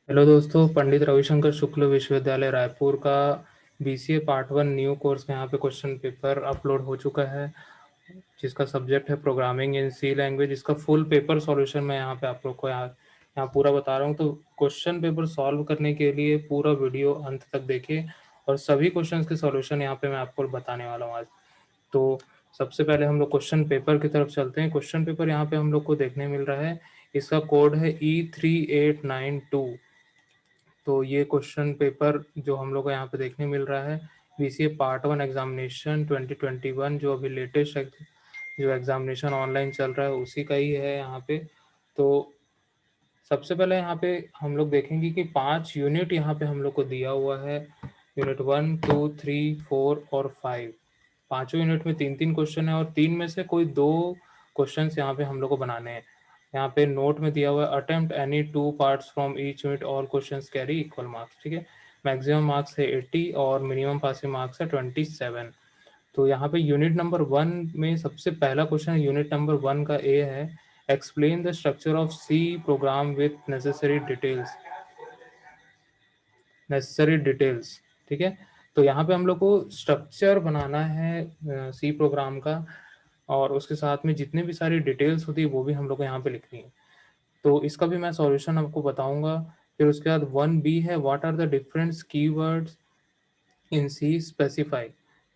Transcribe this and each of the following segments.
Hello दोस्तों, पंडित रविशंकर शुक्ल विश्वविद्यालय रायपुर का BCA part one new course में यहाँ पे क्वेश्चन पेपर अपलोड हो चुका है, जिसका सब्जेक्ट है प्रोग्रामिंग इन सी लैंग्वेज। इसका फुल पेपर सॉल्यूशन मैं यहाँ पे आप लोग को यहाँ पूरा बता रहा हूँ। तो क्वेश्चन पेपर सॉल्व करने के लिए पूरा वीडियो अंत तक देखिए और सभी क्वेश्चंस के सॉल्यूशन यहाँ पे मैं आपको बताने वाला हूँ आज। तो सबसे पहले हम लोग क्वेश्चन पेपर की तरफ चलते हैं। क्वेश्चन पेपर यहाँ पे हम लोग को देखने मिल रहा है, इसका कोड है E3892। तो ये क्वेश्चन पेपर जो हम लोग को यहाँ पे देखने मिल रहा है, बीसीए पार्ट वन एग्जामिनेशन 2021 जो अभी लेटेस्ट जो एग्जामिनेशन ऑनलाइन चल रहा है उसी का ही है यहाँ पे। तो सबसे पहले यहाँ पे हम लोग देखेंगे कि 5 यूनिट यहाँ पे हम लोग को दिया हुआ है। यूनिट 1, 2, 3, 4 और 5। पांचों यूनिट में 3-3 क्वेश्चन है और 3 में से कोई 2 क्वेश्चन यहाँ पे हम लोग को बनाने हैं। यहाँ पे नोट में दिया हुआ है attempt any 2 parts from each unit, all questions carry equal marks. ठीक है, मैक्सिमम मार्क्स है 80 और मिनिमम पासिंग मार्क्स है 27। तो यहाँ पे यूनिट नंबर 1 में सबसे पहला क्वेश्चन यूनिट नंबर 1 का ए है, explain the structure of C program with necessary details. ठीक है, तो यहाँ पे हम लोग को स्ट्रक्चर बनाना है सी प्रोग्राम का, और उसके साथ में जितने भी सारी डिटेल्स होती है वो भी हम लोग को यहाँ पे लिखनी है। तो इसका भी मैं सॉल्यूशन आपको बताऊंगा। फिर उसके बाद 1 बी है, what are the different keywords in C specify.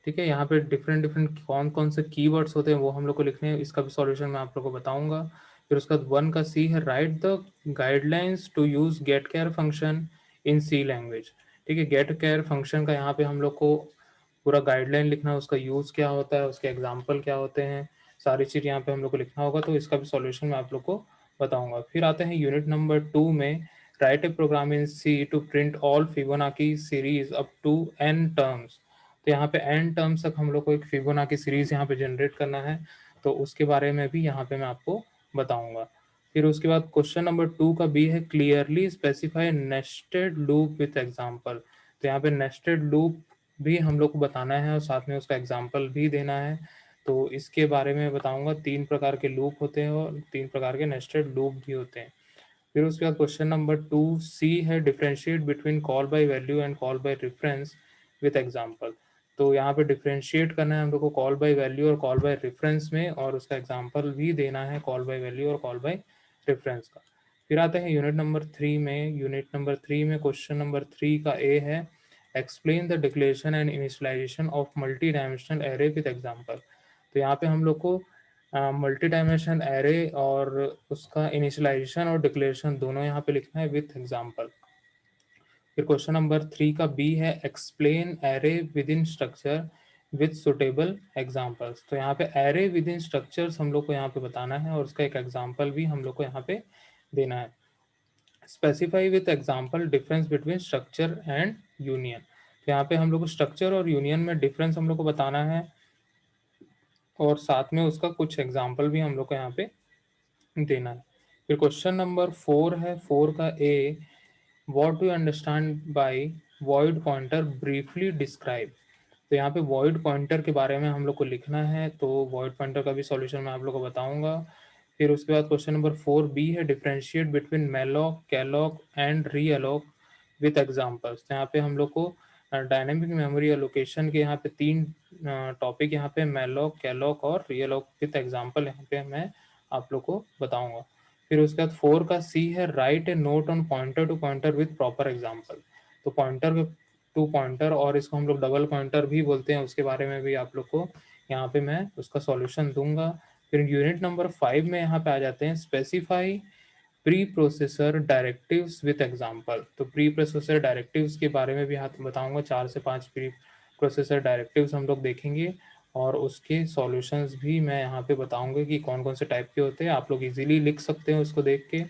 ठीक है, यहाँ पे डिफरेंट डिफरेंट कौन कौन से कीवर्ड्स होते हैं वो हम लोग को लिखने हैं, इसका भी सॉल्यूशन मैं आप लोग को बताऊंगा। फिर उसके बाद 1 का सी है, write the guidelines to use गेट केयर फंक्शन इन सी लैंग्वेज। ठीक है, गेट केयर फंक्शन का यहाँ पे हम लोग को पूरा गाइडलाइन लिखना है, उसका यूज़ क्या होता है, उसके एग्जाम्पल क्या होते हैं, सारी चीज़ यहाँ पे हम लोग को लिखना होगा। तो इसका भी सॉल्यूशन मैं आप लोग को बताऊंगा। फिर आते हैं यूनिट नंबर 2 में, write a program in C to print all Fibonacci series up to n terms. तो यहाँ पे n टर्म्स तक हम लोग को एक फिबोनाकी सीरीज यहाँ पे जनरेट करना है, तो उसके बारे में भी यहाँ पे मैं आपको बताऊंगा। फिर उसके बाद क्वेश्चन नंबर 2 का बी है, clearly specify nested loop with example. तो यहाँ पे नेस्टेड लूप भी हम लोग को बताना है और साथ में उसका एग्जाम्पल भी देना है। तो इसके बारे में बताऊंगा, 3 प्रकार के लूप होते हैं और 3 प्रकार के नेस्टेड लूप भी होते हैं। फिर उसके बाद क्वेश्चन नंबर 2 सी है, differentiate between call by value and call by reference with example. तो यहाँ पे डिफरेंशिएट करना है हम लोग को कॉल बाय वैल्यू और कॉल बाय रेफरेंस में, और उसका एग्जांपल भी देना है कॉल बाय वैल्यू और कॉल बाय रेफरेंस का। फिर आते हैं यूनिट नंबर 3 में। यूनिट नंबर 3 में क्वेश्चन नंबर 3 का ए है, explain the declaration and initialisation of multi dimensional array with example. तो यहाँ पे हम लोग को मल्टी डायमेंशन एरे और उसका इनिशियलाइजेशन और डिक्लेरेशन दोनों यहाँ पे लिखना है विथ एग्जांपल। फिर क्वेश्चन नंबर 3 का बी है, explain array with in structure with suitable examples. तो यहाँ पे एरे विद इन स्ट्रक्चर्स हम लोग को यहाँ पे बताना है और उसका एक एग्जांपल भी हम लोग को यहाँ पे देना है। Specify with example difference between structure and union. तो यहाँ पे हम लोग को स्ट्रक्चर और यूनियन में डिफरेंस हम लोग को बताना है और साथ में उसका कुछ एग्जांपल भी हम लोग को यहाँ पे देना है। फिर क्वेश्चन नंबर 4 है, 4 का A, what do understand by void pointer, briefly describe. तो यहाँ पे वॉइड पॉइंटर के बारे में हम लोग को लिखना है, तो वॉइड पॉइंटर का भी सॉल्यूशन मैं आप लोग को बताऊंगा। फिर उसके बाद क्वेश्चन नंबर 4 बी है, differentiate between malloc, calloc and re Alok with examples. तो यहाँ पे हम लोग को डायनेमिक मेमोरी एलोकेशन के यहाँ पे 3 टॉपिक यहाँ पे मेलॉक, कैलॉक और री अलोक विथ एग्जांपल यहाँ पे मैं आप लोग को बताऊंगा। फिर उसके बाद 4 का सी है, write a note on pointer to pointer with proper example. तो पॉइंटर टू पॉइंटर, और इसको हम लोग डबल पॉइंटर भी बोलते हैं, उसके बारे में भी आप लोग को यहाँ पे मैं उसका सॉल्यूशन दूंगा। फिर यूनिट नंबर 5 में यहाँ पे आ जाते हैं, specify preprocessor directives with example. तो प्री प्रोसेसर डायरेक्टिव्स के बारे में भी हाथ बताऊंगा, 4 से 5 प्री प्रोसेसर डायरेक्टिव्स हम लोग देखेंगे और उसके सॉल्यूशंस भी मैं यहाँ पे बताऊंगा कि कौन कौन से टाइप के होते हैं, आप लोग इजीली लिख सकते हैं उसको देख के।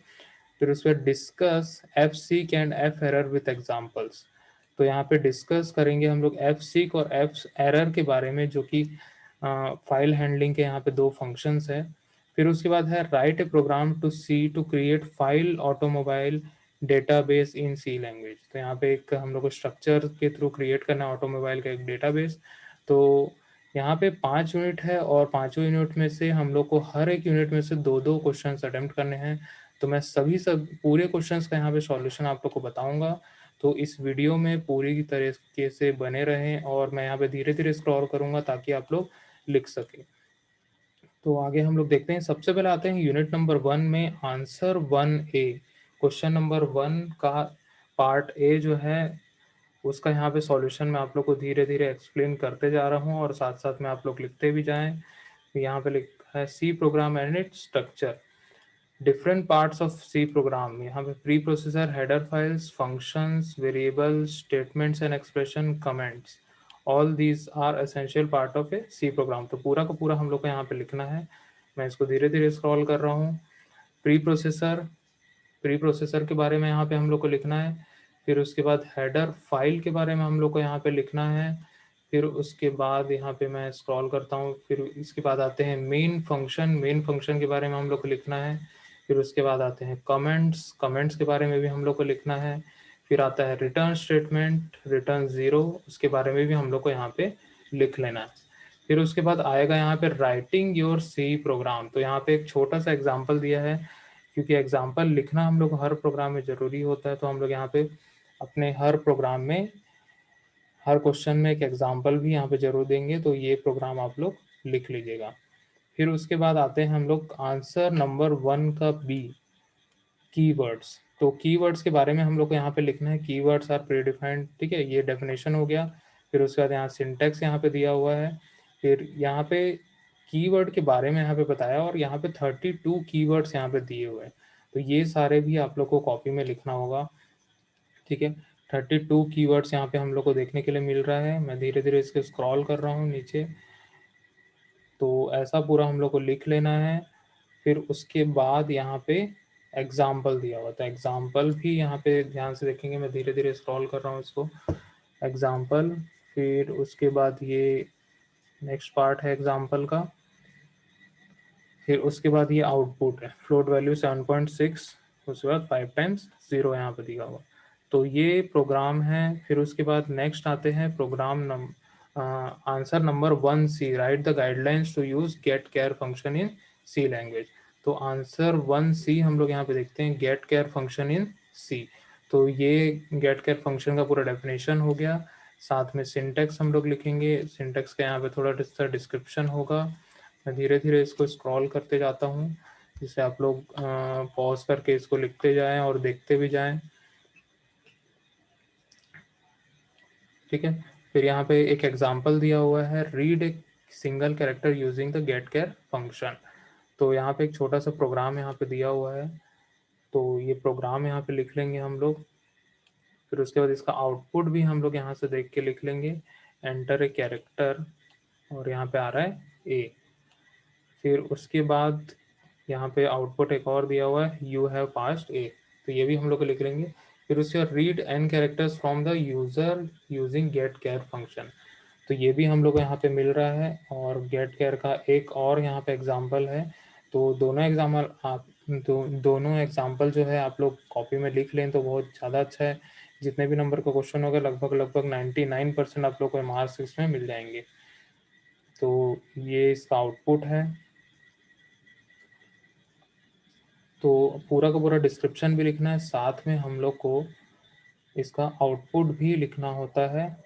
फिर उस पर discuss F seek and F error with examples. तो यहाँ पे डिस्कस करेंगे हम लोग एफ सीक और एफ एरर के बारे में, जो कि फाइल हैंडलिंग के यहाँ पे 2 फंक्शंस है। फिर उसके बाद है, write a program to C to create file automobile database in C language. तो यहाँ पे एक हम लोग को स्ट्रक्चर के थ्रू क्रिएट करना है ऑटोमोबाइल का एक डेटाबेस। तो यहाँ पे 5 यूनिट है और 5 यूनिट में से हम लोग को हर एक यूनिट में से 2-2 क्वेश्चन अटेम्प्ट करने हैं। तो मैं सब पूरे क्वेश्चंस का यहाँ पे सॉल्यूशन आप लोग को बताऊंगा। तो इस वीडियो में पूरी तरीके से बने रहें और मैं यहाँ पे धीरे धीरे स्क्रॉल करूंगा ताकि आप लोग लिख सकें। तो आगे हम लोग देखते हैं। सबसे पहले आते हैं यूनिट नंबर 1 में आंसर 1A। क्वेश्चन नंबर 1 का पार्ट ए जो है उसका यहाँ पे सॉल्यूशन मैं आप लोग को धीरे धीरे एक्सप्लेन करते जा रहा हूँ और साथ साथ में आप लोग लिखते भी जाएं। यहाँ पे लिखा है C program and its structure. Different parts of C program, यहाँ पे preprocessor, header files, functions, variables, statements and expression, comments, all these are essential part of a C program. तो पूरा का पूरा हम लोग को यहाँ पे लिखना है। मैं इसको धीरे धीरे स्क्रॉल कर रहा हूँ। प्री प्रोसेसर के बारे में यहाँ पे हम लोग को लिखना है। फिर उसके बाद हेडर फाइल के बारे में हम लोग को यहाँ पे लिखना है। फिर उसके बाद यहाँ पे मैं स्क्रॉल करता हूँ। फिर इसके बाद आते हैं मेन फंक्शन के बारे में हम लोग को लिखना है। फिर उसके बाद आते हैं कमेंट्स के बारे में भी हम लोग को लिखना है। फिर आता है रिटर्न स्टेटमेंट, रिटर्न 0, उसके बारे में भी हम लोग को यहाँ पे लिख लेना है। फिर उसके बाद आएगा यहाँ पे राइटिंग योर सी प्रोग्राम। तो यहाँ पे एक छोटा सा एग्जाम्पल दिया है, क्योंकि एग्जाम्पल लिखना हम लोग हर प्रोग्राम में ज़रूरी होता है। तो हम लोग यहाँ पे अपने हर प्रोग्राम में हर क्वेश्चन में एक एग्जाम्पल भी यहाँ पे जरूर देंगे। तो ये प्रोग्राम आप लोग लिख लीजिएगा। फिर उसके बाद आते हैं हम लोग आंसर नंबर 1 का बी, कीवर्ड्स। तो कीवर्ड्स के बारे में हम लोग को यहाँ पे लिखना है। कीवर्ड्स आर प्रीडिफाइंड, ठीक है, ये डेफिनेशन हो गया। फिर उसके बाद यहाँ सिंटेक्स यहाँ पे दिया हुआ है। फिर यहाँ पे कीवर्ड के बारे में यहाँ पे बताया और यहाँ पे 32 कीवर्ड्स यहाँ पे दिए हुए हैं। तो ये सारे भी आप लोग को कॉपी में लिखना होगा, ठीक है। 32 कीवर्ड्स यहाँ पे हम लोग को देखने के लिए मिल रहा है। मैं धीरे धीरे इसके स्क्रॉल कर रहा हूँ नीचे। तो ऐसा पूरा हम लोग को लिख लेना है। फिर उसके बाद यहाँ पे एग्जाम्पल दिया हुआ था, एग्जाम्पल भी यहाँ पे ध्यान से देखेंगे। मैं धीरे धीरे स्क्रॉल कर रहा हूँ इसको, एग्जाम्पल। फिर उसके बाद ये नेक्स्ट पार्ट है एग्जाम्पल का। फिर उसके बाद ये आउटपुट है, फ्लोट वैल्यू 7.6, उसके बाद 5 टाइम्स 0 यहाँ पे दिया हुआ। तो ये प्रोग्राम है। फिर उसके बाद नेक्स्ट आते हैं program answer number 1C, write the guidelines to use गेट केयर फंक्शन इन सी लैंग्वेज। तो आंसर 1C हम लोग यहाँ पे देखते हैं, गेट केयर फंक्शन इन सी। तो ये गेट केयर फंक्शन का पूरा डेफिनेशन हो गया। साथ में सिंटेक्स हम लोग लिखेंगे, सिंटेक्स का यहाँ पे थोड़ा सा डिस्क्रिप्शन होगा। मैं धीरे धीरे इसको स्क्रॉल करते जाता हूँ, जिससे आप लोग पॉज करके इसको लिखते जाएं और देखते भी जाएं, ठीक है। फिर यहाँ पे एक एग्जांपल दिया हुआ है, read a single character using the गेट केयर फंक्शन। तो यहाँ पे एक छोटा सा प्रोग्राम यहाँ पे दिया हुआ है। तो ये प्रोग्राम यहाँ पे लिख लेंगे हम लोग। फिर उसके बाद इसका आउटपुट भी हम लोग यहाँ से देख के लिख लेंगे, एंटर ए कैरेक्टर, और यहाँ पे आ रहा है ए। फिर उसके बाद यहाँ पे आउटपुट एक और दिया हुआ है, यू हैव पास्ड ए। तो ये भी हम लोग को लिख लेंगे। फिर उसके बाद read N characters from the user using गेट केयर फंक्शन। तो ये भी हम लोग को यहाँ पे मिल रहा है। और गेट केयर का एक और यहाँ पे एग्जाम्पल है। तो दोनों एग्जाम्पल जो है आप लोग कॉपी में लिख लें तो बहुत ज़्यादा अच्छा है। जितने भी नंबर का क्वेश्चन होगा लगभग 99% आप लोग को मार्क्स इसमें मिल जाएंगे। तो ये इसका आउटपुट है। तो पूरा का पूरा डिस्क्रिप्शन भी लिखना है, साथ में हम लोग को इसका आउटपुट भी लिखना होता है।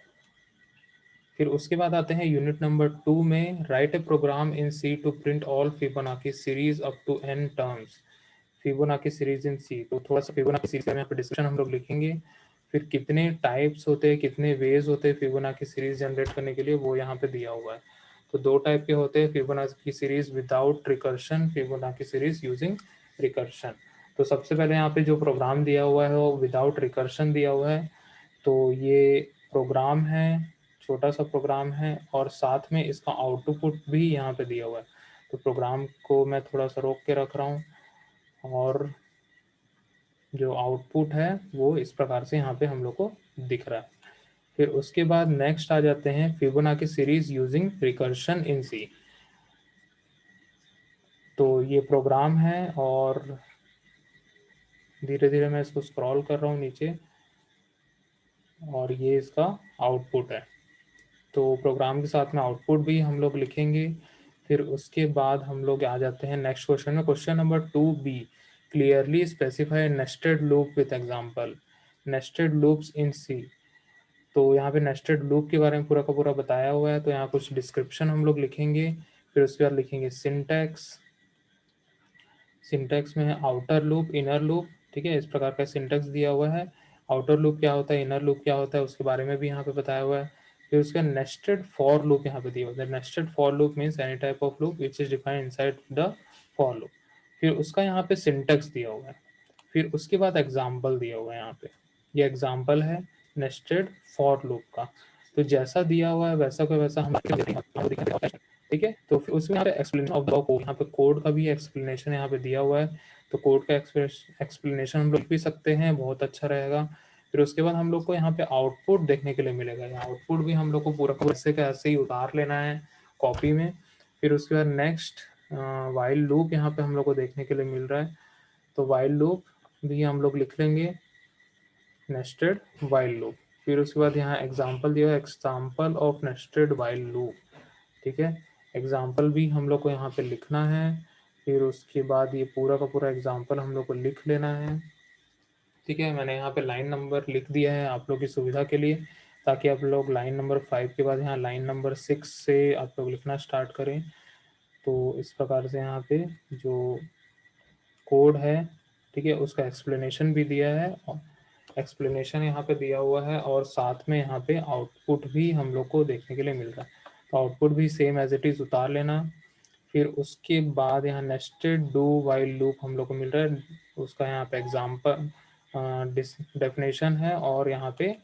फिर उसके बाद आते हैं यूनिट नंबर 2 में, write a program in C to print all Fibonacci series up to n terms. Fibonacci series in C, तो थोड़ा सा फिबोनाची सीरीज में यहाँ पे डिस्क्रिप्शन हम लोग लिखेंगे। फिर कितने टाइप्स होते हैं, कितने वेज होते हैं फिबोनाची सीरीज जनरेट करने के लिए, वो यहाँ पे दिया हुआ है। तो 2 टाइप के होते हैं, Fibonacci series without recursion, Fibonacci series using recursion. तो सबसे पहले यहाँ पे जो प्रोग्राम दिया हुआ है वो विदाउट रिकर्शन दिया हुआ है। तो ये प्रोग्राम है, छोटा सा प्रोग्राम है, और साथ में इसका आउटपुट भी यहाँ पे दिया हुआ है। तो प्रोग्राम को मैं थोड़ा सा रोक के रख रहा हूँ, और जो आउटपुट है वो इस प्रकार से यहाँ पे हम लोग को दिख रहा है। फिर उसके बाद नेक्स्ट आ जाते हैं फिबोनाची सीरीज यूजिंग रिकर्शन इन सी। तो ये प्रोग्राम है और धीरे धीरे मैं इसको स्क्रॉल कर रहा हूँ नीचे, और ये इसका आउटपुट है। तो प्रोग्राम के साथ में आउटपुट भी हम लोग लिखेंगे। फिर उसके बाद हम लोग आ जाते हैं नेक्स्ट क्वेश्चन में, question number 2B, clearly specify nested loop with example, nested loops in C. तो यहाँ पे नेस्टेड लूप के बारे में पूरा का पूरा बताया हुआ है। तो यहाँ कुछ डिस्क्रिप्शन हम लोग लिखेंगे, फिर उसके बाद लिखेंगे सिंटैक्स। सिंटैक्स में है आउटर लूप, इनर लूप, ठीक है, इस प्रकार का सिंटैक्स दिया हुआ है। आउटर लूप क्या होता है, इनर लूप क्या होता है, उसके बारे में भी यहाँ पे बताया हुआ है। फिर उसका नेस्टेड फॉर लूप यहाँ पे दिया हुआ है। Nested for loop means any type of loop which is defined inside the for loop. फिर उसका यहाँ पे सिंटैक्स दिया हुआ है। फिर उसके बाद एग्जाम्पल दिया हुआ है यहाँ पे, ये एग्जाम्पल है नेस्टेड फॉर लूप का। तो जैसा दिया हुआ है वैसा का वैसा हम ठीक है। तो फिर उसमें यहाँ पे एक्सप्लेनेशन ऑफ द कोड, यहाँ पे कोड का भी एक्सप्लेनेशन यहाँ पे दिया हुआ है। तो कोड का एक्सप्लेनेशन हम लोग भी सकते हैं, बहुत अच्छा रहेगा। फिर उसके बाद हम लोग को यहाँ पे आउटपुट देखने के लिए मिलेगा। यहाँ आउटपुट भी हम लोग को पूरा ऐसे का ऐसे ही उतार लेना है कॉपी में। फिर उसके बाद नेक्स्ट वाइल लूप यहाँ पे हम लोग को देखने के लिए मिल रहा है। तो वाइल लूप भी हम लोग लिख लेंगे, नेस्टेड वाइल लूप। फिर उसके बाद यहाँ एग्जाम्पल दिया है, example of nested while loop, ठीक है। एग्जाम्पल भी हम लोग को यहाँ पे लिखना है। फिर उसके बाद ये पूरा का पूरा एग्जाम्पल हम लोग को लिख लेना है, ठीक है। मैंने यहाँ पे लाइन नंबर लिख दिया है आप लोग की सुविधा के लिए, ताकि आप लोग लाइन नंबर 5 के बाद यहाँ लाइन नंबर 6 से आप लोग लिखना स्टार्ट करें। तो इस प्रकार से यहाँ पे जो कोड है, ठीक है, उसका एक्सप्लेनेशन भी दिया है, एक्सप्लेनेशन यहाँ पे दिया हुआ है, और साथ में यहाँ पे आउटपुट भी हम लोग को देखने के लिए मिल रहा है। तो आउटपुट भी सेम एज इट इज़ उतार लेना। फिर उसके बाद यहाँ नेस्टेड डू वाइल लूप हम लोग को मिल रहा है, उसका यहाँ पे एग्जाम्पल डेफिनेशन है, और यहाँ पे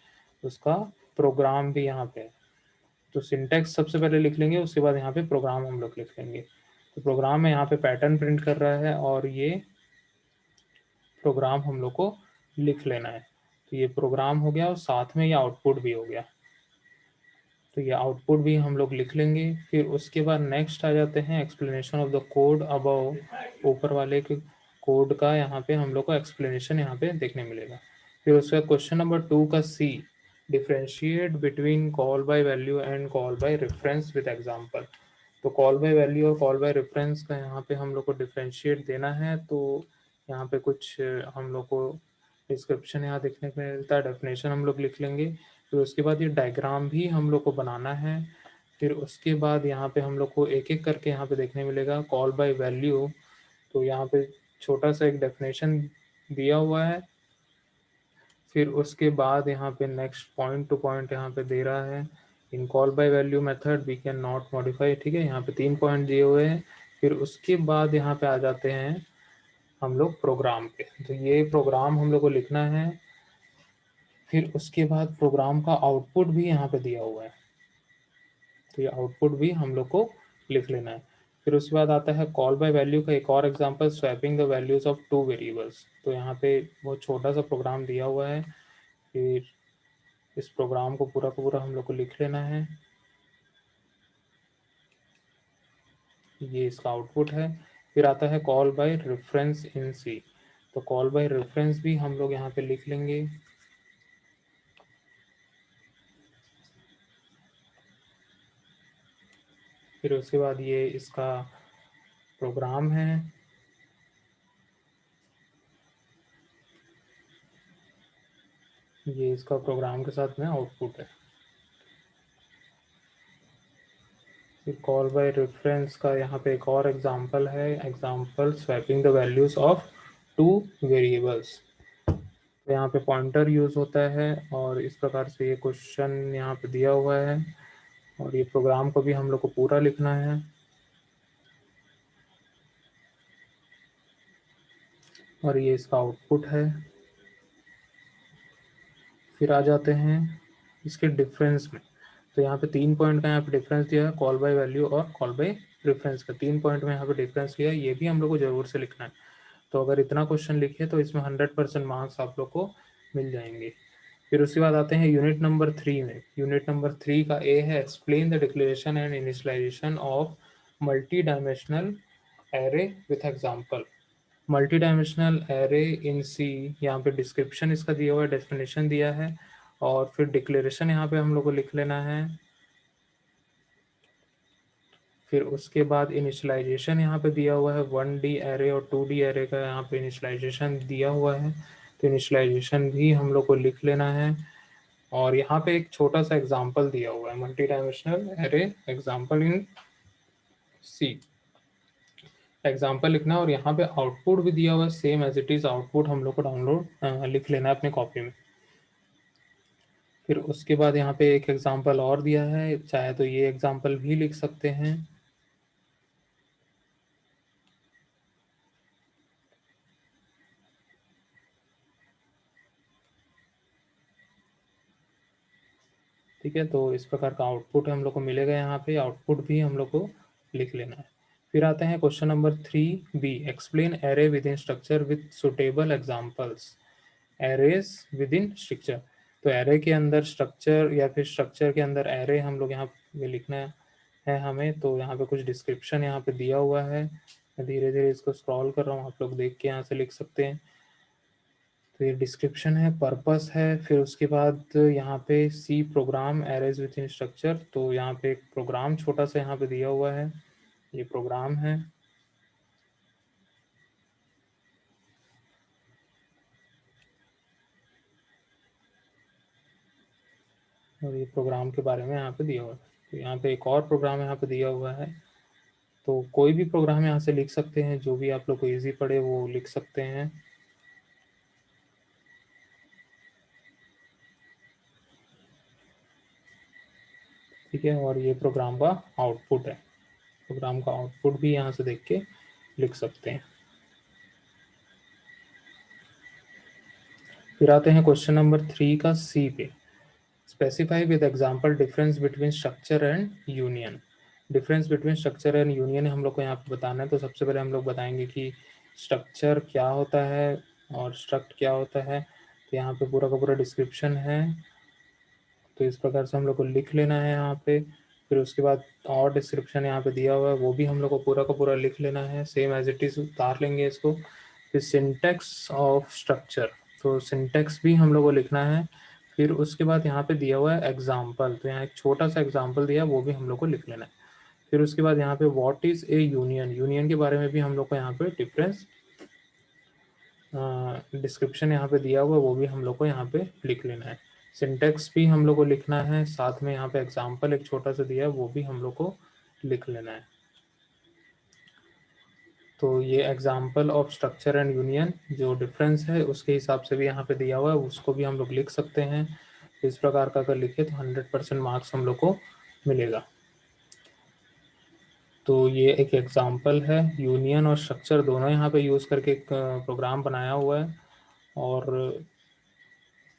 उसका प्रोग्राम भी यहाँ पे है। तो सिंटैक्स सबसे पहले लिख लेंगे, उसके बाद यहाँ पे प्रोग्राम हम लोग लिख लेंगे। तो प्रोग्राम में यहाँ पे पैटर्न प्रिंट कर रहा है, और ये प्रोग्राम हम लोग को लिख लेना है। तो ये प्रोग्राम हो गया, और साथ में ये आउटपुट भी हो गया। तो ये आउटपुट भी हम लोग लिख लेंगे। फिर उसके बाद नेक्स्ट आ जाते हैं explanation of the code above. ऊपर वाले के कोड का यहाँ पे हम लोग को एक्सप्लेनेशन यहाँ पे देखने मिलेगा। फिर उसका क्वेश्चन नंबर 2 का C, differentiate between call by value and call by reference with example. तो कॉल बाय वैल्यू और कॉल बाय रेफरेंस का यहाँ पे हम लोग को डिफ्रेंशिएट देना है। तो यहाँ पे कुछ हम लोग को डिस्क्रिप्शन यहाँ देखने को मिलता है, डेफिनेशन हम लोग लिख लेंगे। फिर उसके बाद ये डायग्राम भी हम लोग को बनाना है। फिर उसके बाद यहाँ पे हम लोग को एक एक करके यहाँ पे देखने मिलेगा कॉल बाय वैल्यू। तो यहाँ पे छोटा सा एक डेफिनेशन दिया हुआ है। फिर उसके बाद यहाँ पे नेक्स्ट पॉइंट टू पॉइंट यहाँ पे दे रहा है, in call by value method we can not modify, ठीक है। यहाँ पे 3 पॉइंट दिए हुए हैं। फिर उसके बाद यहाँ पे आ जाते हैं हम लोग प्रोग्राम पे। तो ये प्रोग्राम हम लोग को लिखना है। फिर उसके बाद प्रोग्राम का आउटपुट भी यहाँ पे दिया हुआ है, तो ये आउटपुट भी हम लोग को लिख लेना है। फिर उसके बाद आता है कॉल बाय वैल्यू का एक और example, swapping the values of 2 variables. तो यहाँ पे बहुत छोटा सा प्रोग्राम दिया हुआ है। फिर इस प्रोग्राम को पूरा का पूरा हम लोग को लिख लेना है। ये इसका आउटपुट है। फिर आता है call by reference in C. तो कॉल बाय रेफरेंस भी हम लोग यहाँ पे लिख लेंगे। फिर उसके बाद ये इसका प्रोग्राम है। ये इसका प्रोग्राम के साथ में आउटपुट है। फिर कॉल बाय रेफरेंस का यहाँ पे एक और एग्जांपल है, example swapping the values of 2 variables. तो यहाँ पे पॉइंटर यूज होता है, और इस प्रकार से ये क्वेश्चन यहाँ पे दिया हुआ है, और ये प्रोग्राम को भी हम लोग को पूरा लिखना है। और ये इसका आउटपुट है। फिर आ जाते हैं इसके डिफरेंस में। तो यहाँ पे 3 पॉइंट का यहाँ पे डिफरेंस दिया है, कॉल बाय वैल्यू और कॉल बाय रेफरेंस का 3 पॉइंट में यहाँ पे डिफरेंस दिया है। ये भी हम लोग को जरूर से लिखना है। तो अगर इतना क्वेश्चन लिखे तो इसमें 100% मार्क्स आप लोग को मिल जाएंगे। फिर उसके बाद आते हैं यूनिट नंबर 3 में। यूनिट नंबर 3 का ए है, explain the declaration and initialisation of multi dimensional array with example. Multi dimensional array in C, यहाँ पे डिस्क्रिप्शन इसका दिया हुआ है, डेफिनेशन दिया है, और फिर डिक्लेरेशन यहाँ पे हम लोग को लिख लेना है। फिर उसके बाद इनिशियलाइजेशन यहाँ पे दिया हुआ है, 1D एरे और 2D एरे का यहाँ पे इनिशियलाइजेशन दिया हुआ है, तो इनिशियलाइजेशन भी हम लोग को लिख लेना है। और यहाँ पे एक छोटा सा एग्जांपल दिया हुआ है, multi dimensional array example in C, example लिखना है। और यहाँ पे आउटपुट भी दिया हुआ है, same as it is output हम लोग को डाउनलोड लिख लेना है अपने कॉपी में। फिर उसके बाद यहाँ पे एक एग्जांपल और दिया है, चाहे तो ये एग्जांपल भी लिख सकते हैं। ठीक है, तो इस प्रकार का आउटपुट हम लोग को मिलेगा। यहाँ पे आउटपुट भी हम लोग को लिख लेना है। फिर आते हैं question number 3B, explain array with in structure with suitable examples. Arrays within structure, तो एरे के अंदर स्ट्रक्चर या फिर स्ट्रक्चर के अंदर एरे हम लोग यहाँ पे लिखना है हमें। तो यहाँ पे कुछ डिस्क्रिप्शन यहाँ पे दिया हुआ है, मैं धीरे धीरे इसको स्क्रॉल कर रहा हूँ, आप लोग देख के यहाँ से लिख सकते हैं। तो ये डिस्क्रिप्शन है, पर्पस है, फिर उसके बाद यहाँ पे C program arrays within structure, तो यहाँ पे एक प्रोग्राम छोटा सा यहाँ पे दिया हुआ है, ये प्रोग्राम है। और ये प्रोग्राम के बारे में यहाँ पे दिया हुआ है। तो यहाँ पे एक और प्रोग्राम यहाँ पे दिया हुआ है, तो कोई भी प्रोग्राम यहाँ से लिख सकते हैं, जो भी आप लोग को इजी पड़े वो लिख सकते हैं। ठीक है, और ये प्रोग्राम का आउटपुट है, प्रोग्राम का आउटपुट भी यहाँ से देख के लिख सकते हैं। फिर आते हैं क्वेश्चन नंबर 3 का सी पे, specify with example difference between structure and union. Difference between structure and union हम लोग को यहाँ पे बताना है। तो सबसे पहले हम लोग बताएंगे कि स्ट्रक्चर क्या होता है और स्ट्रक्ट क्या होता है। तो यहाँ पे पूरा का पूरा डिस्क्रिप्शन है, तो इस प्रकार से हम लोग को लिख लेना है यहाँ पे। फिर उसके बाद और डिस्क्रिप्शन यहाँ पे दिया हुआ है, वो भी हम लोग को पूरा का पूरा लिख लेना है, सेम एज इट इज उतार लेंगे इसको। फिर सिंटेक्स ऑफ स्ट्रक्चर, तो सिंटेक्स भी हम लोग को लिखना है। फिर उसके बाद यहाँ पे दिया हुआ है एग्जाम्पल, तो यहाँ एक छोटा सा एग्जाम्पल दिया है, वो भी हम लोग को लिख लेना है। फिर उसके बाद यहाँ पे what is A union, union के बारे में भी हम लोग को यहाँ पे डिफरेंस डिस्क्रिप्शन यहाँ पे दिया हुआ है, वो भी हम लोग को यहाँ पे लिख लेना है। सिंटेक्स भी हम लोग को लिखना है, साथ में यहाँ पे एग्जाम्पल एक छोटा सा दिया है, वो भी हम लोग को लिख लेना है। तो ये example of structure and union जो डिफरेंस है उसके हिसाब से भी यहाँ पे दिया हुआ है, उसको भी हम लोग लिख सकते हैं। इस प्रकार का अगर लिखे तो 100% मार्क्स हम लोग को मिलेगा। तो ये एक एग्जाम्पल है, यूनियन और स्ट्रक्चर दोनों यहाँ पे यूज़ करके एक प्रोग्राम बनाया हुआ है, और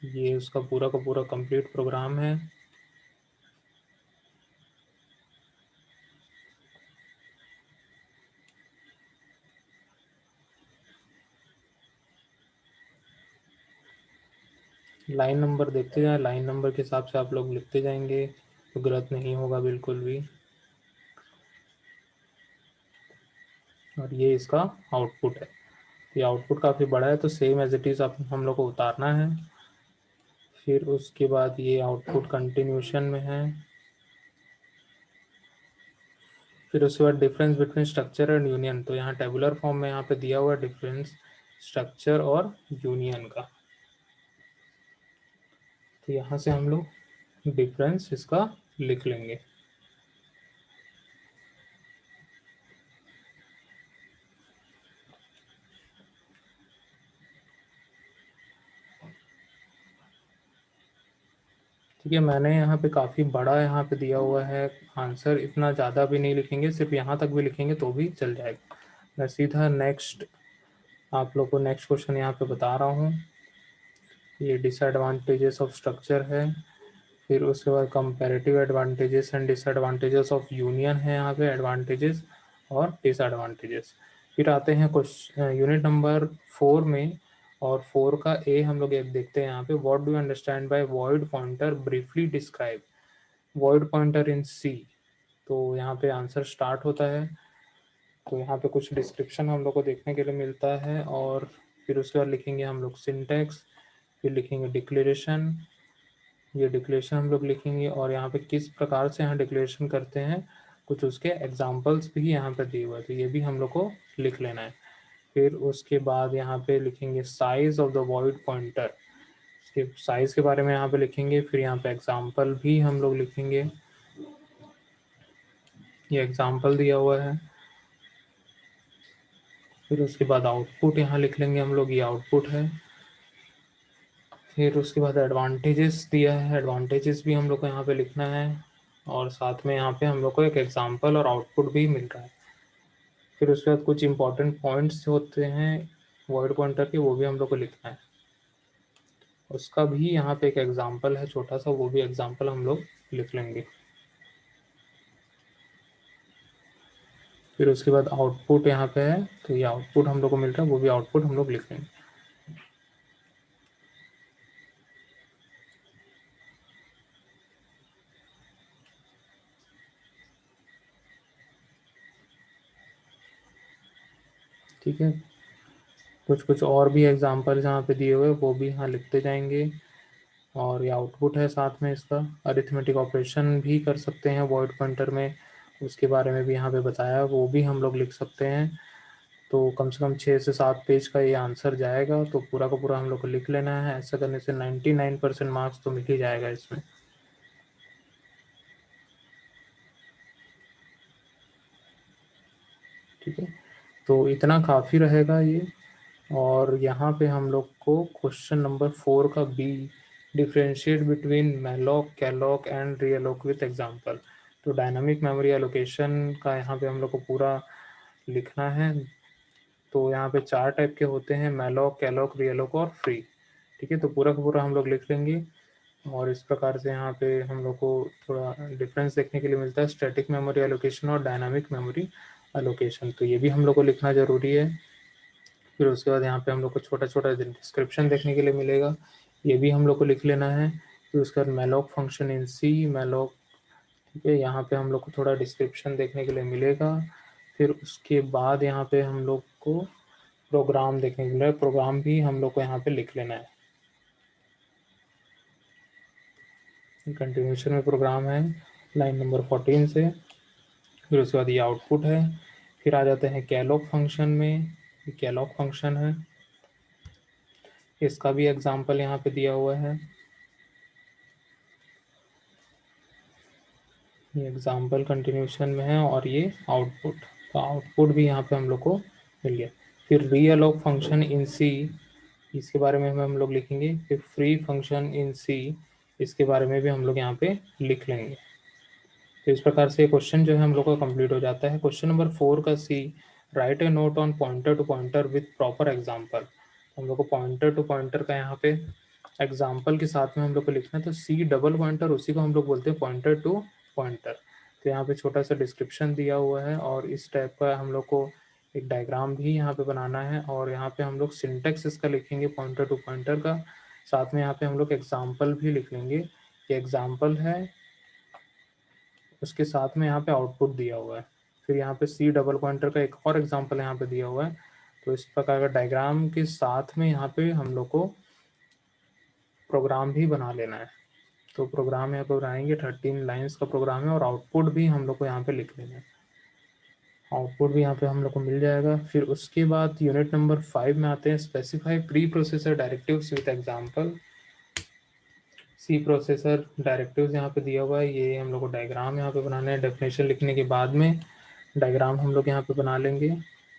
ये उसका पूरा का पूरा कंप्लीट प्रोग्राम है। लाइन नंबर देखते जाए, लाइन नंबर के हिसाब से आप लोग लिखते जाएंगे तो गलत नहीं होगा बिल्कुल भी। और ये इसका आउटपुट है, ये आउटपुट काफ़ी बड़ा है, तो सेम एज इट इज़ आप हम लोग को उतारना है। फिर उसके बाद ये आउटपुट कंटिन्यूशन में है। फिर उसके बाद difference between structure and union, तो यहाँ टेबुलर फॉर्म में यहाँ पे दिया हुआ है डिफरेंस स्ट्रक्चर और यूनियन का। तो यहाँ से हम लोग डिफरेंस इसका लिख लेंगे। ठीक है, मैंने यहाँ पे काफ़ी बड़ा यहाँ पे दिया हुआ है आंसर, इतना ज़्यादा भी नहीं लिखेंगे, सिर्फ यहाँ तक भी लिखेंगे तो भी चल जाएगा। मैं सीधा नेक्स्ट आप लोग को नेक्स्ट क्वेश्चन यहाँ पे बता रहा हूँ। ये डिसएडवांटेजेस ऑफ स्ट्रक्चर है, फिर उसके बाद comparative advantages and disadvantages of union है, यहाँ पे एडवांटेजेस और डिसएडवांटेजेस। फिर आते हैं क्वेश्चन यूनिट नंबर 4 में, और 4 का ए हम लोग एक देखते हैं यहाँ पे, what do you understand by void pointer, briefly describe void pointer in C. तो यहाँ पे आंसर स्टार्ट होता है, तो यहाँ पे कुछ डिस्क्रिप्शन हम लोग को देखने के लिए मिलता है, और फिर उसके बाद लिखेंगे हम लोग सिंटेक्स, फिर लिखेंगे डिक्लेरेशन, ये डिक्लेरेशन हम लोग लिखेंगे, और यहाँ पे किस प्रकार से यहाँ डिक्लेरेशन करते हैं कुछ उसके एग्जाम्पल्स भी यहाँ पे दिए हुए हैं, तो ये भी हम लोग को लिख लेना है। फिर उसके बाद यहाँ पे लिखेंगे size of the void pointer, size के बारे में यहाँ पे लिखेंगे। फिर यहाँ पे एग्जाम्पल भी हम लोग लिखेंगे, ये एग्जाम्पल दिया हुआ है। फिर उसके बाद आउटपुट यहाँ लिख लेंगे हम लोग, ये आउटपुट है। फिर उसके बाद एडवांटेजेस दिया है, एडवांटेजेस भी हम लोग को यहाँ पे लिखना है, और साथ में यहाँ पे हम लोग को एक एग्जाम्पल और आउटपुट भी मिल रहा है। फिर उसके बाद कुछ इंपॉर्टेंट पॉइंट्स होते हैं वर्ड पॉइंटर के, वो भी हम लोग को लिखना है। उसका भी यहाँ पे एक एग्जाम्पल है छोटा सा, वो भी एग्जाम्पल हम लोग लिख लेंगे। फिर उसके बाद आउटपुट यहाँ पे है, तो ये आउटपुट हम लोग को मिल रहा है, वो भी आउटपुट हम लोग लिख लेंगे। ठीक है, कुछ कुछ और भी एग्जाम्पल यहाँ पे दिए हुए वो भी यहाँ लिखते जाएंगे। और ये आउटपुट है साथ में इसका, अरिथमेटिक ऑपरेशन भी कर सकते हैं वॉइड पॉइंटर में, उसके बारे में भी यहाँ पे बताया, वो भी हम लोग लिख सकते हैं। तो कम से कम 6 से 7 पेज का ये आंसर जाएगा, तो पूरा का पूरा हम लोग को लिख लेना है। ऐसा करने से 99% मार्क्स तो मिल ही जाएगा इसमें। ठीक है, तो इतना काफ़ी रहेगा ये। और यहाँ पे हम लोग को क्वेश्चन नंबर 4 का B, differentiate between malloc, calloc and realloc with example. तो डायनामिक मेमोरी एलोकेशन का यहाँ पे हम लोग को पूरा लिखना है। तो यहाँ पे 4 टाइप के होते हैं, मैलॉक, कैलॉक, रीअलोक और फ्री। ठीक है, तो पूरा का पूरा हम लोग लिख लेंगे। और इस प्रकार से यहाँ पे हम लोग को थोड़ा डिफरेंस देखने के लिए मिलता है, स्टैटिक मेमोरी एलोकेशन और डायनामिक मेमोरी एलोकेशन, तो ये भी हम लोग को लिखना ज़रूरी है। फिर उसके बाद यहाँ पे हम लोग को छोटा छोटा डिस्क्रिप्शन देखने के लिए मिलेगा, ये भी हम लोग को लिख लेना है। फिर उसके बाद malloc function in C, malloc, ठीक है, यहाँ पे हम लोग को थोड़ा डिस्क्रिप्शन देखने के लिए मिलेगा। फिर उसके बाद यहाँ पे हम लोग को प्रोग्राम देखने के लिए, प्रोग्राम भी हम लोग को यहाँ पे लिख लेना है। कंटिन्यूशन में प्रोग्राम है लाइन नंबर 14 से। फिर उसके बाद ये आउटपुट है। फिर आ जाते हैं कैलॉक फंक्शन में, कैलॉक फंक्शन है, इसका भी एग्जांपल यहाँ पे दिया हुआ है। ये एग्जांपल कंटिन्यूशन में है, और ये आउटपुट, तो आउटपुट भी यहाँ पे हम लोग को मिल गया। फिर रीअलोक फंक्शन इन सी, इसके बारे में हम लोग लिखेंगे। फिर फ्री फंक्शन इन सी, इसके बारे में भी हम लोग यहाँ पे लिख लेंगे। तो इस प्रकार से क्वेश्चन जो है हम लोग का कंप्लीट हो जाता है। क्वेश्चन नंबर 4 का C, write a note on pointer to pointer with proper example. हम लोग को पॉइंटर टू पॉइंटर का यहाँ पे एग्जाम्पल के साथ में हम लोग को लिखना है। तो सी डबल पॉइंटर, उसी को हम लोग बोलते हैं पॉइंटर टू पॉइंटर। तो यहाँ पे छोटा सा डिस्क्रिप्शन दिया हुआ है, और इस टाइप का हम लोग को एक डायग्राम भी यहाँ पे बनाना है। और यहाँ पे हम लोग सिंटेक्स इसका लिखेंगे पॉइंटर टू पॉइंटर का, साथ में यहाँ पे हम लोग एग्जाम्पल भी लिख लेंगे। ये एग्जाम्पल है, उसके साथ में यहाँ पे आउटपुट दिया हुआ है। फिर यहाँ पे सी डबल पॉइंटर का एक और एग्जांपल यहाँ पे दिया हुआ है। तो इस प्रकार का डायग्राम के साथ में यहाँ पे हम लोग को प्रोग्राम भी बना लेना है। तो प्रोग्राम यहाँ पे बनाएंगे, 13 लाइंस का प्रोग्राम है, और आउटपुट भी हम लोग को यहाँ पे लिख लेना है। आउटपुट भी यहाँ पे हम लोग को मिल जाएगा। फिर उसके बाद यूनिट नंबर 5 में आते हैं, specify preprocessor directives with example. C processor directives यहाँ पे दिया हुआ है, ये हम लोग को डायग्राम यहाँ पे बनाना है। डेफिनेशन लिखने के बाद में डायग्राम हम लोग यहाँ पे बना लेंगे।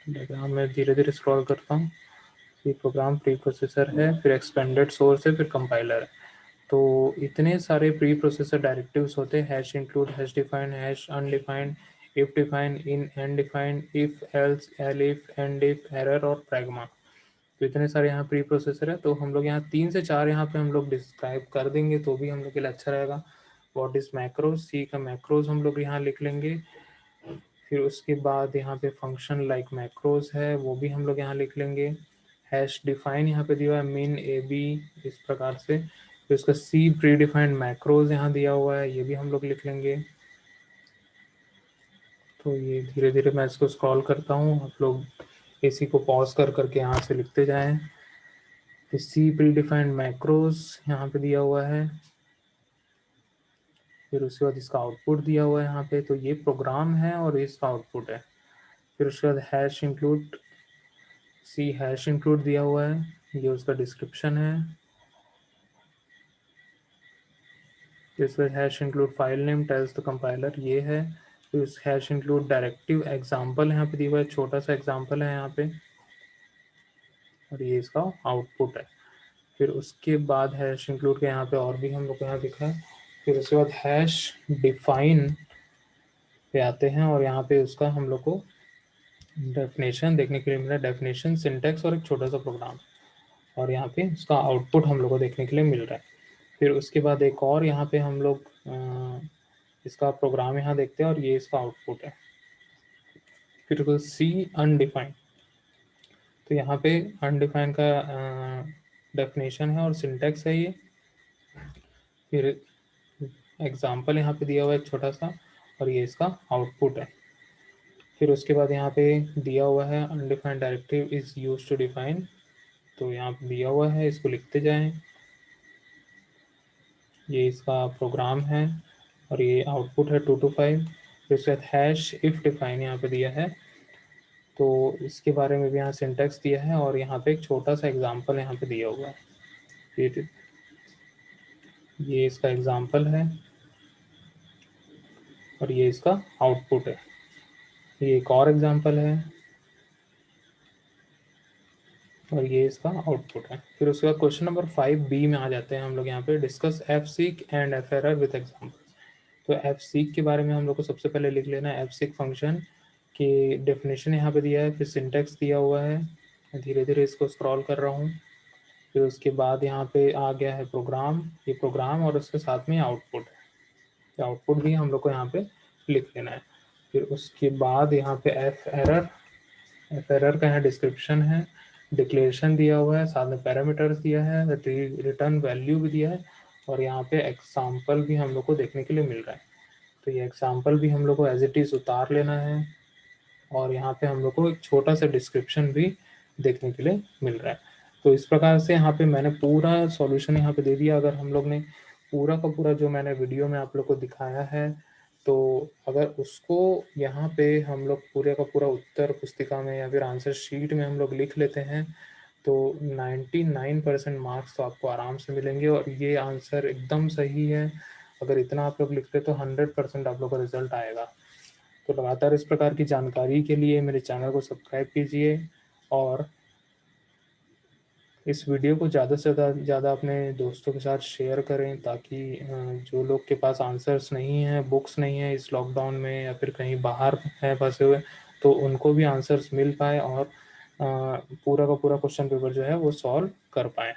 डायग्राम में धीरे धीरे स्क्रॉल करता हूँ। ये प्रोग्राम प्री प्रोसेसर है, फिर एक्सपेंडेड सोर्स है, फिर कंपाइलर है। तो इतने सारे प्री प्रोसेसर डायरेक्टिव्स होते हैं, hash include, hash defined, hash undefined, if defined, in and defined, if else, elif, and if, error और प्रैग्मा। तो इतने सारे यहाँ प्री प्रोसेसर है, तो हम लोग यहाँ 3 से 4 यहाँ पे हम लोग डिस्क्राइब कर देंगे, तो भी हम लोग के लिए अच्छा रहेगा। व्हाट इज मैक्रोज, सी का मैक्रोज हम लोग यहाँ लिख लेंगे। फिर उसके बाद यहाँ पे फंक्शन लाइक मैक्रोज है, वो भी हम लोग यहाँ लिख लेंगे। हैश डिफाइन यहाँ पे दिया हुआ है, मिन, ए बी, इस प्रकार से। फिर उसका सी प्री डिफाइंड मैक्रोज यहाँ दिया हुआ है, ये भी हम लोग लिख लेंगे। तो ये धीरे धीरे मैं इसको स्क्रॉल करता हूँ, आप लोग इसी को पॉज कर करके यहाँ से लिखते जाएं। सी प्री डिफाइंड मैक्रोज यहाँ पे दिया हुआ है। फिर उसके बाद इसका आउटपुट दिया हुआ है यहाँ पे, तो ये प्रोग्राम है और इसका आउटपुट है। फिर उसके बाद hash include, C hash include दिया हुआ है, ये उसका डिस्क्रिप्शन है। फिर उसके बाद hash include file name tells the compiler, ये है। फिर उस हैश इंक्लूड डायरेक्टिव एग्जाम्पल यहाँ पे दिया हुआ है, छोटा सा एग्जाम्पल है यहाँ पे, और ये इसका आउटपुट है। फिर उसके बाद हैश इंक्लूड के यहाँ पे और भी हम लोग को यहाँ दिखा है। फिर उसके बाद हैश डिफाइन पे आते हैं, और यहाँ पे उसका हम लोग को डेफिनेशन देखने के लिए मिला, डेफिनेशन, सिंटेक्स और एक छोटा सा प्रोग्राम, और यहाँ पे उसका आउटपुट हम लोग को देखने के लिए मिल रहा है। फिर उसके बाद एक और यहाँ पे हम लोग इसका प्रोग्राम यहाँ देखते हैं, और ये इसका आउटपुट है। फिर सी अनडिफाइंड, तो यहाँ पे अनडिफाइंड का डेफिनेशन है और सिंटेक्स है ये। फिर एग्जाम्पल यहाँ पे दिया हुआ है छोटा सा, और ये इसका आउटपुट है। फिर उसके बाद यहाँ पे दिया हुआ है undefined directive is use to define, तो यहाँ पे दिया हुआ है, इसको लिखते जाएं। ये इसका प्रोग्राम है और ये आउटपुट है 2 to 5। फिर उसके बाद हैश इफ डिफाइन यहाँ पे दिया है, तो इसके बारे में भी यहाँ सिंटेक्स दिया है, और यहाँ पे एक छोटा सा एग्जाम्पल यहाँ पे दिया हुआ है। ये इसका एग्जाम्पल है और ये इसका आउटपुट है। ये एक और एग्जाम्पल है और ये इसका आउटपुट है। फिर उसके बाद क्वेश्चन नंबर 5B में आ जाते हैं हम लोग। यहाँ पे discuss F seek and F error with example. तो एफ सीक के बारे में हम लोग को सबसे पहले लिख लेना है। एफ सीक फंक्शन की डेफिनेशन यहाँ पे दिया है, फिर सिंटेक्स दिया हुआ है, धीरे धीरे इसको स्क्रॉल कर रहा हूँ। फिर उसके बाद यहाँ पे आ गया है प्रोग्राम, ये प्रोग्राम और उसके साथ में आउटपुट है। आउटपुट भी हम लोग को यहाँ पे लिख लेना है। फिर उसके बाद यहाँ पे एफ एरर का यहाँ डिस्क्रिप्शन है, डिक्लेरेशन दिया हुआ है, साथ में पैरामीटर्स दिया है, रिटर्न वैल्यू भी दिया है, और यहाँ पे एग्जाम्पल भी हम लोग को देखने के लिए मिल रहा है। तो ये एग्जाम्पल भी हम लोग को एज इट इज उतार लेना है, और यहाँ पे हम लोग को एक छोटा सा डिस्क्रिप्शन भी देखने के लिए मिल रहा है। तो इस प्रकार से यहाँ पे मैंने पूरा सॉल्यूशन यहाँ पे दे दिया। अगर हम लोग ने पूरा का पूरा जो मैंने वीडियो में आप लोग को दिखाया है, तो अगर उसको यहाँ पे हम लोग पूरे का पूरा उत्तर पुस्तिका में या फिर आंसर शीट में हम लोग लिख लेते हैं, तो 99% मार्क्स तो आपको आराम से मिलेंगे, और ये आंसर एकदम सही है। अगर इतना आप लोग लिखते तो 100% आप लोग का रिजल्ट आएगा। तो लगातार इस प्रकार की जानकारी के लिए मेरे चैनल को सब्सक्राइब कीजिए, और इस वीडियो को ज़्यादा से ज़्यादा अपने दोस्तों के साथ शेयर करें, ताकि जो लोग के पास आंसर्स नहीं हैं, बुक्स नहीं है इस लॉकडाउन में, या फिर कहीं बाहर हैं फंसे हुए, तो उनको भी आंसर्स मिल पाए और पूरा का पूरा क्वेश्चन पेपर जो है वो सॉल्व कर पाएँ।